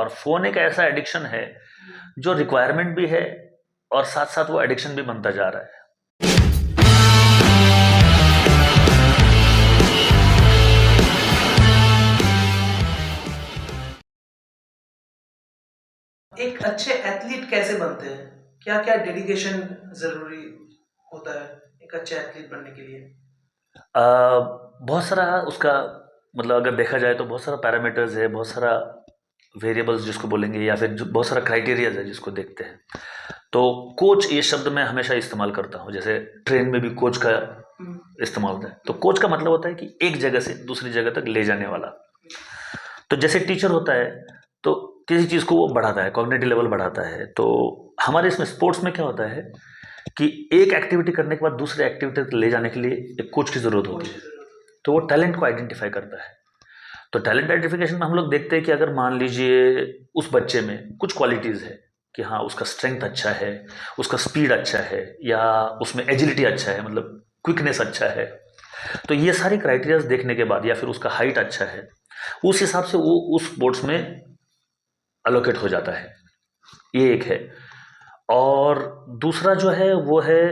और फोन एक ऐसा एडिक्शन है जो रिक्वायरमेंट भी है और साथ साथ वो एडिक्शन भी बनता जा रहा है। एक अच्छे एथलीट कैसे बनते हैं? क्या क्या डेडिकेशन जरूरी होता है एक अच्छे एथलीट बनने के लिए? बहुत सारा उसका मतलब अगर देखा जाए तो बहुत सारा पैरामीटर्स है, बहुत सारा वेरिएबल्स जिसको बोलेंगे, या फिर बहुत सारा क्राइटेरियाज है जिसको देखते हैं। तो कोच ये शब्द मैं हमेशा इस्तेमाल करता हूँ, जैसे ट्रेन में भी कोच का इस्तेमाल होता है। तो कोच का मतलब होता है कि एक जगह से दूसरी जगह तक ले जाने वाला। तो जैसे टीचर होता है तो किसी चीज़ को वो बढ़ाता है, कॉग्निटिव लेवल बढ़ाता है। तो हमारे इसमें स्पोर्ट्स में क्या होता है कि एक एक्टिविटी करने के बाद दूसरे एक्टिविटी तक ले जाने के लिए एक कोच की ज़रूरत होती है। तो वो टैलेंट को आइडेंटिफाई करता है। तो टैलेंट आइडेंटिफिकेशन में हम लोग देखते हैं कि अगर मान लीजिए उस बच्चे में कुछ क्वालिटीज़ है कि हाँ उसका स्ट्रेंथ अच्छा है, उसका स्पीड अच्छा है, या उसमें एजिलिटी अच्छा है, मतलब क्विकनेस अच्छा है। तो ये सारी क्राइटेरियाज देखने के बाद, या फिर उसका हाइट अच्छा है, उस हिसाब से वो उस स्पोर्ट्स में अलोकेट हो जाता है। ये एक है। और दूसरा जो है वो है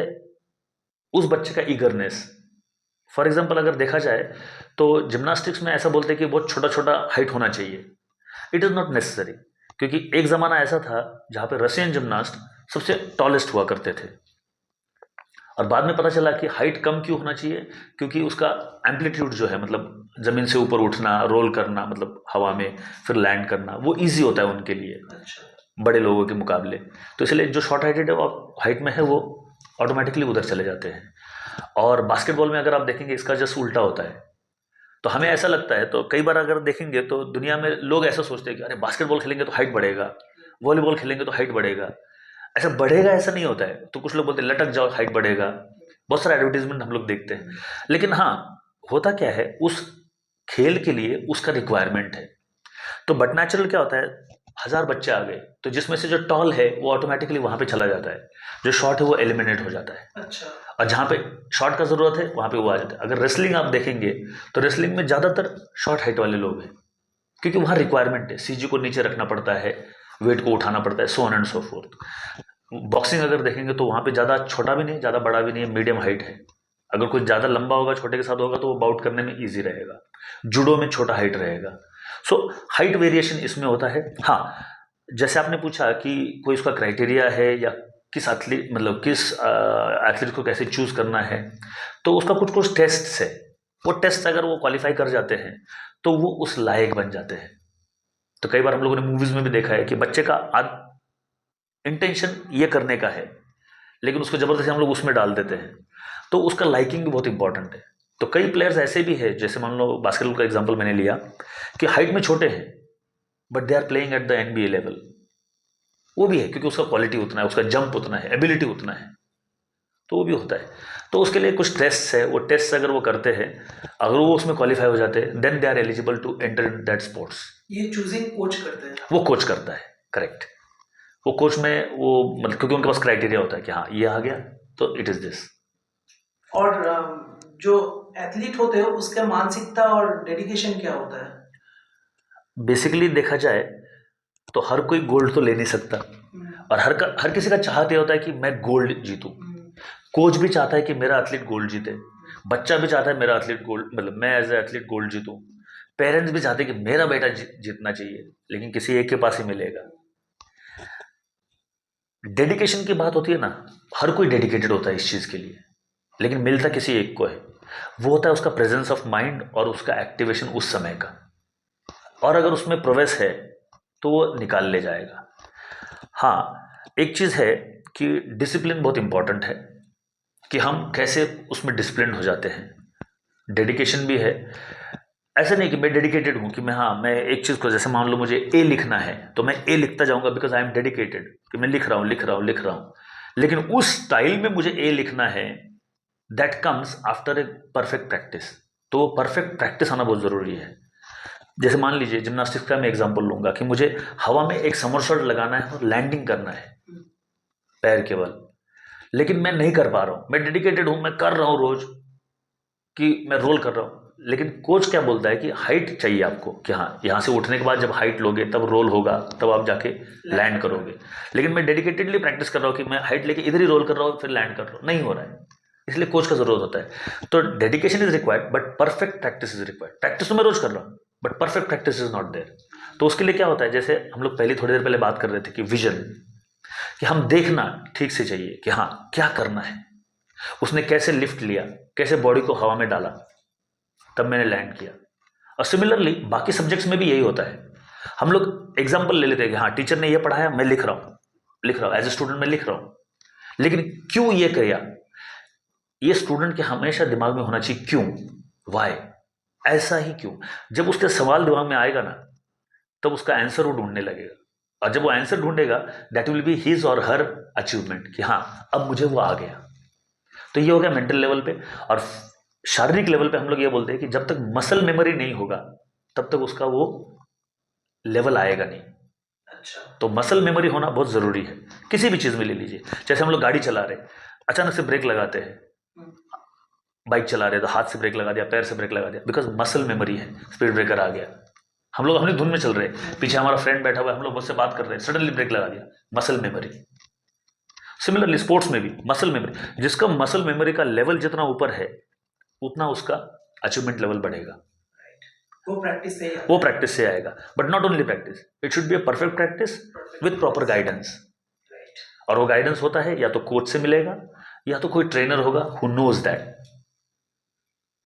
उस बच्चे का ईगरनेस। फॉर एग्जाम्पल अगर देखा जाए तो जिम्नास्टिक्स में ऐसा बोलते हैं कि बहुत छोटा छोटा हाइट होना चाहिए। इट इज़ नॉट नेसेसरी, क्योंकि एक ज़माना ऐसा था जहाँ पे रशियन जिम्नास्ट सबसे टॉलेस्ट हुआ करते थे, और बाद में पता चला कि हाइट कम क्यों होना चाहिए, क्योंकि उसका एम्पलीट्यूड जो है, मतलब ज़मीन से ऊपर उठना, रोल करना, मतलब हवा में फिर लैंड करना, वो ईजी होता है उनके लिए बड़े लोगों के मुकाबले। तो इसलिए जो शॉर्ट हाइटेड है वो हाइट में है वो ऑटोमेटिकली उधर चले जाते हैं। और बास्केटबॉल में अगर आप देखेंगे इसका जस्ट उल्टा होता है। तो हमें ऐसा लगता है, तो कई बार अगर देखेंगे तो दुनिया में लोग ऐसा सोचते हैं कि अरे बास्केटबॉल खेलेंगे तो हाइट बढ़ेगा, वॉलीबॉल खेलेंगे तो हाइट बढ़ेगा। ऐसा बढ़ेगा ऐसा नहीं होता है। तो कुछ लोग बोलते हैं लटक जाओ हाइट बढ़ेगा, बहुत सारा एडवर्टीजमेंट हम लोग देखते हैं। लेकिन हाँ, होता क्या है, उस खेल के लिए उसका रिक्वायरमेंट है। तो बट नेचुरल क्या होता है, 1000 बच्चे आ गए तो जिसमें से जो टॉल है वो ऑटोमेटिकली वहां पे चला जाता है, जो शॉर्ट है वो एलिमिनेट हो जाता है। अच्छा। और जहाँ पे शॉर्ट का ज़रूरत है वहाँ पे वो आ जाता है। अगर रेसलिंग आप देखेंगे तो रेसलिंग में ज़्यादातर शॉर्ट हाइट वाले लोग हैं, क्योंकि वहाँ रिक्वायरमेंट है, सीजी को नीचे रखना पड़ता है, वेट को उठाना पड़ता है, so on and so fourth. Boxing अगर देखेंगे तो वहाँ पे ज़्यादा छोटा भी नहीं, ज़्यादा बड़ा भी नहीं है, मीडियम हाइट है। अगर कोई ज़्यादा लंबा होगा छोटे के साथ होगा तो वो बाउट करने में ईजी रहेगा। जूडो में छोटा हाइट रहेगा। सो हाइट वेरिएशन इसमें होता है। हाँ, जैसे आपने पूछा कि कोई उसका क्राइटेरिया है या किस एथलीट, मतलब किस एथलीट को कैसे चूज करना है, तो उसका कुछ कुछ टेस्ट है। वो टेस्ट अगर वो क्वालिफाई कर जाते हैं तो वो उस लायक बन जाते हैं। तो कई बार हम लोगों ने मूवीज में भी देखा है कि बच्चे का इंटेंशन ये करने का है, लेकिन उसको जबरदस्ती हम लोग उसमें डाल देते हैं। तो उसका लाइकिंग भी बहुत इंपॉर्टेंट है। तो कई प्लेयर्स ऐसे भी है, जैसे मान लो बास्केटबॉल का एग्जांपल मैंने लिया, कि हाइट में छोटे हैं but they are playing at the NBA level. वो भी है क्योंकि उसका क्वालिटी उतना है, उसका जंप उतना है, एबिलिटी उतना है। तो वो भी होता है। तो उसके लिए कुछ टेस्ट है, वो टेस्ट अगर वो करते हैं, अगर वो उसमें क्वालिफाई हो जाते हैं, then they are eligible to enter in that sports. ये चूजिंग कोच करते हैं? वो कोच करता है, करेक्ट। वो कोच में वो मतलब क्योंकि उनके पास क्राइटेरिया होता है कि हाँ ये आ गया तो इट इज दिस। और जो एथलीट होते हैं उसका मानसिकता और डेडिकेशन क्या होता है? बेसिकली देखा जाए तो हर कोई गोल्ड तो ले नहीं सकता, और हर किसी का चाहत ये होता है कि मैं गोल्ड जीतूं। कोच भी चाहता है कि मेरा एथलीट गोल्ड जीते, बच्चा भी चाहता है मेरा एथलीट गोल्ड, मतलब मैं एज ए एथलीट गोल्ड जीतूं। पेरेंट्स भी चाहते हैं कि मेरा बेटा जीतना चाहिए, लेकिन किसी एक के पास ही मिलेगा। डेडिकेशन की बात होती है ना, हर कोई डेडिकेटेड होता है इस चीज़ के लिए, लेकिन मिलता किसी एक को है। वो होता है उसका प्रेजेंस ऑफ माइंड और उसका एक्टिवेशन उस समय का। और अगर उसमें प्रोग्रेस है तो वो निकाल ले जाएगा। हाँ, एक चीज़ है कि डिसिप्लिन बहुत इंपॉर्टेंट है, कि हम कैसे उसमें डिसिप्लिन हो जाते हैं। डेडिकेशन भी है। ऐसा नहीं कि मैं डेडिकेटेड हूँ कि मैं एक चीज़ को, जैसे मान लो मुझे ए लिखना है तो मैं ए लिखता जाऊंगा बिकॉज आई एम डेडिकेटेड, कि मैं लिख रहा हूँ लिख रहा हूँ लिख रहा हूँ। लेकिन उस स्टाइल में मुझे ए लिखना है, that comes after a perfect practice. तो परफेक्ट प्रैक्टिस आना बहुत ज़रूरी है। जैसे मान लीजिए जिम्नास्टिक्स का मैं एग्जांपल लूंगा कि मुझे हवा में एक समरसॉल्ट लगाना है और लैंडिंग करना है पैर केवल, लेकिन मैं नहीं कर पा रहा हूँ। मैं डेडिकेटेड हूँ, मैं कर रहा हूँ रोज कि मैं रोल कर रहा हूँ, लेकिन कोच क्या बोलता है कि हाइट चाहिए आपको, कि हाँ यहाँ से उठने के बाद जब हाइट लोगे तब रोल होगा, तब आप जाके लैंड करोगे। लेकिन मैं डेडिकेटेडली प्रैक्टिस कर रहा हूँ कि मैं हाइट लेके इधर ही रोल कर रहा हूँ फिर लैंड कर रहा हूँ, नहीं हो रहा है, इसलिए कोच का जरूरत होता है। तो dedication is required but perfect practice is required. Practice तो मैं रोज कर रहा हूँ but perfect practice is not there. तो उसके लिए क्या होता है, जैसे हम लोग पहले थोड़ी देर पहले बात कर रहे थे कि विजन, कि हम देखना ठीक से चाहिए कि हाँ क्या करना है, उसने कैसे लिफ्ट लिया, कैसे बॉडी को हवा में डाला, तब मैंने लैंड किया। और सिमिलरली बाकी सब्जेक्ट्स में भी यही होता है। हम लोग एग्जाम्पल ले लेते हैं कि हाँ टीचर ने ये पढ़ाया, मैं लिख रहा हूँ एज ए स्टूडेंट, मैं लिख रहा हूँ, लेकिन क्यों ये किया, ये स्टूडेंट के हमेशा दिमाग में होना चाहिए, क्यों, वाई, ऐसा ही क्यों। जब उसके सवाल दिमाग में आएगा ना, तब उसका आंसर वो ढूंढने लगेगा, और जब वो आंसर ढूंढेगा that will be his or her achievement, कि हाँ अब मुझे वो आ गया। तो ये हो गया मेंटल लेवल पे। और शारीरिक लेवल पे हम लोग ये बोलते हैं कि जब तक मसल मेमोरी नहीं होगा तब तक उसका वो लेवल आएगा नहीं। अच्छा। तो मसल मेमोरी होना बहुत ज़रूरी है, किसी भी चीज़ में ले लीजिए। जैसे हम लोग गाड़ी चला रहे, अचानक से ब्रेक लगाते हैं, हम्म, बाइक चला रहे तो हाथ से ब्रेक लगा दिया, पैर से ब्रेक लगा दिया, बिकॉज मसल मेमोरी है, स्पीड ब्रेकर आ गया। हम लोग अपनी धुन में चल रहे हैं, पीछे हमारा फ्रेंड बैठा हुआ है, हम लोग मुझसे बात कर रहे हैं, सडनली ब्रेक लगा दिया, मसल मेमोरी। सिमिलरली स्पोर्ट्स में भी मसल मेमोरी, जिसका मसल मेमोरी का लेवल जितना ऊपर है उतना उसका अचीवमेंट लेवल बढ़ेगा। वो प्रैक्टिस से ही आता वो है। प्रैक्टिस से आएगा, but not only practice, it should be a perfect practice with proper guidance. Right. और वो गाइडेंस होता है या तो कोच से मिलेगा या तो कोई ट्रेनर होगा हु नोज दैट।